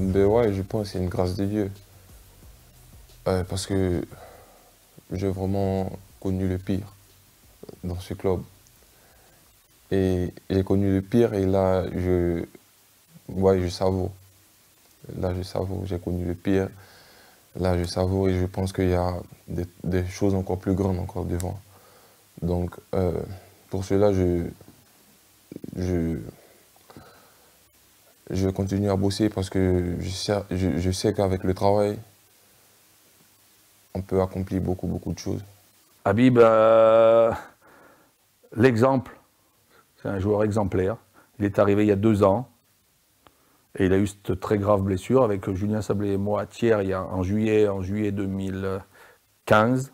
Ben ouais, je pense que c'est une grâce de Dieu. Parce que j'ai vraiment connu le pire dans ce club. Et j'ai connu le pire et là, ouais, je savoure. Là, je savoure. J'ai connu le pire. Là, je savoure et je pense qu'il y a des choses encore plus grandes encore devant. Donc, pour cela, je, je continue à bosser parce que je sais qu'avec le travail, on peut accomplir beaucoup de choses. Habib, l'exemple, c'est un joueur exemplaire. Il est arrivé il y a 2 ans et il a eu cette très grave blessure avec Julien Sablé et moi, Thiers, en juillet 2015,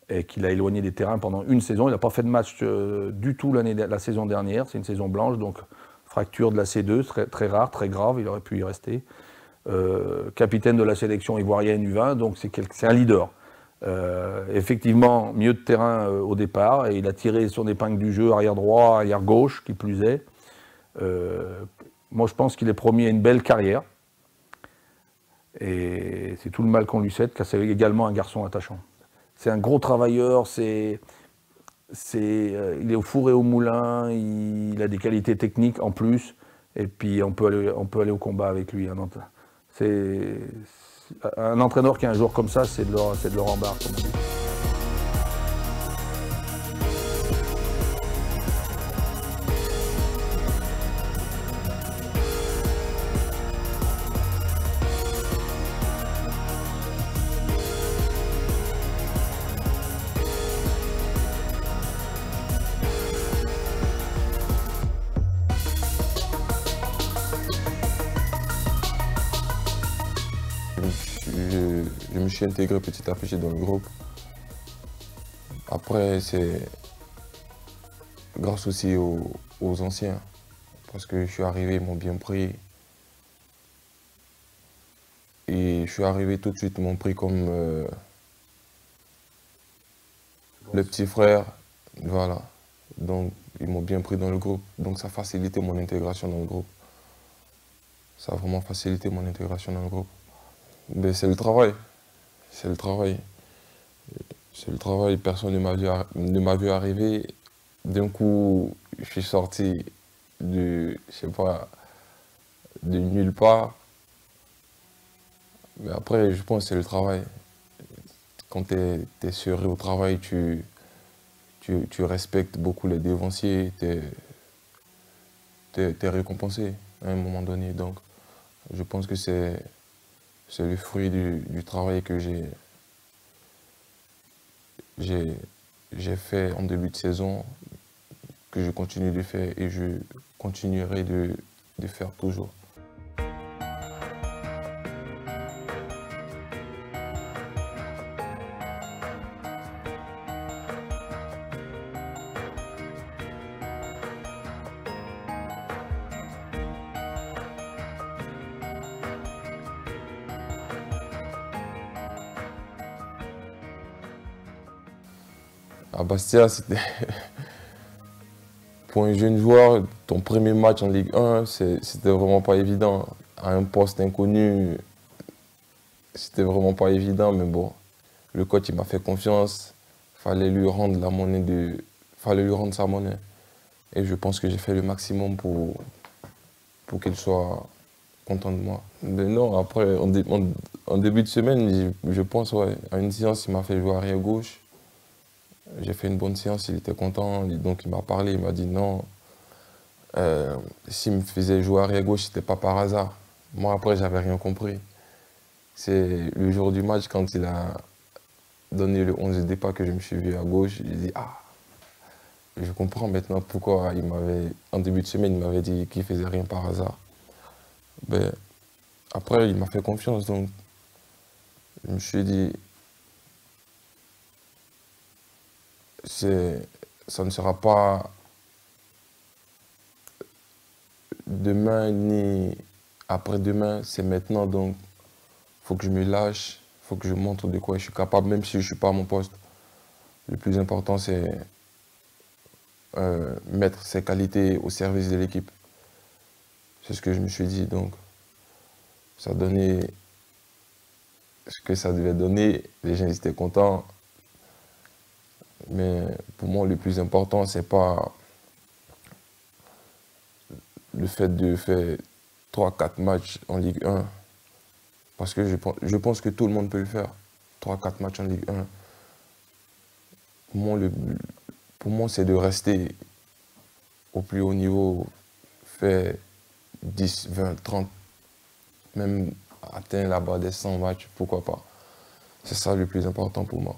et qu'il a éloigné des terrains pendant une saison. Il n'a pas fait de match du tout la saison dernière, c'est une saison blanche, donc fracture de la C2, très rare, très grave, il aurait pu y rester. Capitaine de la sélection ivoirienne U20, donc c'est un leader. Effectivement, milieu de terrain au départ, et il a tiré son épingle du jeu, arrière droit, arrière gauche, qui plus est. Moi, je pense qu'il est promis à une belle carrière. Et c'est tout le mal qu'on lui souhaite, car c'est également un garçon attachant. C'est un gros travailleur, il est au four et au moulin, il a des qualités techniques en plus, et puis on peut aller au combat avec lui. C'est un entraîneur qui a un joueur comme ça, c'est de leur embarque, comme on dit. Je me suis intégré petit à petit dans le groupe. Après, c'est grâce aussi aux anciens, parce que je suis arrivé, ils m'ont bien pris. Et je suis arrivé tout de suite, ils m'ont pris comme le petit frère, voilà. Donc, ils m'ont bien pris dans le groupe. Donc, ça a facilité mon intégration dans le groupe. Ça a vraiment facilité mon intégration dans le groupe. Mais c'est le travail. C'est le travail. C'est le travail. Personne ne m'a vu arriver. D'un coup, je suis sorti je sais pas, de nulle part. Mais après, je pense que c'est le travail. Quand tu es sérieux au travail, tu respectes beaucoup les dévanciers, tu es récompensé à un moment donné. Donc, je pense que c'est le fruit du travail que j'ai fait en début de saison, que je continue de faire et je continuerai de faire toujours. À Bastia, c'était pour un jeune joueur, ton premier match en Ligue 1, c'était vraiment pas évident. À un poste inconnu, c'était vraiment pas évident, mais bon, le coach il m'a fait confiance. Fallait lui rendre fallait lui rendre sa monnaie. Et je pense que j'ai fait le maximum pour qu'il soit content de moi. Mais non, après, en début de semaine, je pense, ouais, à une séance, il m'a fait jouer arrière gauche. J'ai fait une bonne séance, il était content, donc il m'a parlé, il m'a dit non. S'il me faisait jouer arrière gauche, c'était pas par hasard. Moi, après, j'avais rien compris. C'est le jour du match, quand il a donné le 11 de départ, que je me suis vu à gauche, j'ai dit ah, je comprends maintenant pourquoi en début de semaine, il m'avait dit qu'il faisait rien par hasard. Ben, après, il m'a fait confiance, donc je me suis dit, ça ne sera pas demain ni après-demain, c'est maintenant, donc il faut que je me lâche, il faut que je montre de quoi je suis capable, même si je ne suis pas à mon poste. Le plus important, c'est mettre ses qualités au service de l'équipe. C'est ce que je me suis dit, donc Ça donnait ce que ça devait donner. Les gens étaient contents. Mais pour moi, le plus important, c'est pas le fait de faire 3-4 matchs en Ligue 1. Parce que je pense que tout le monde peut le faire. 3-4 matchs en Ligue 1. Pour moi, c'est de rester au plus haut niveau, faire 10, 20, 30, même atteindre la barre des 100 matchs, pourquoi pas. C'est ça le plus important pour moi.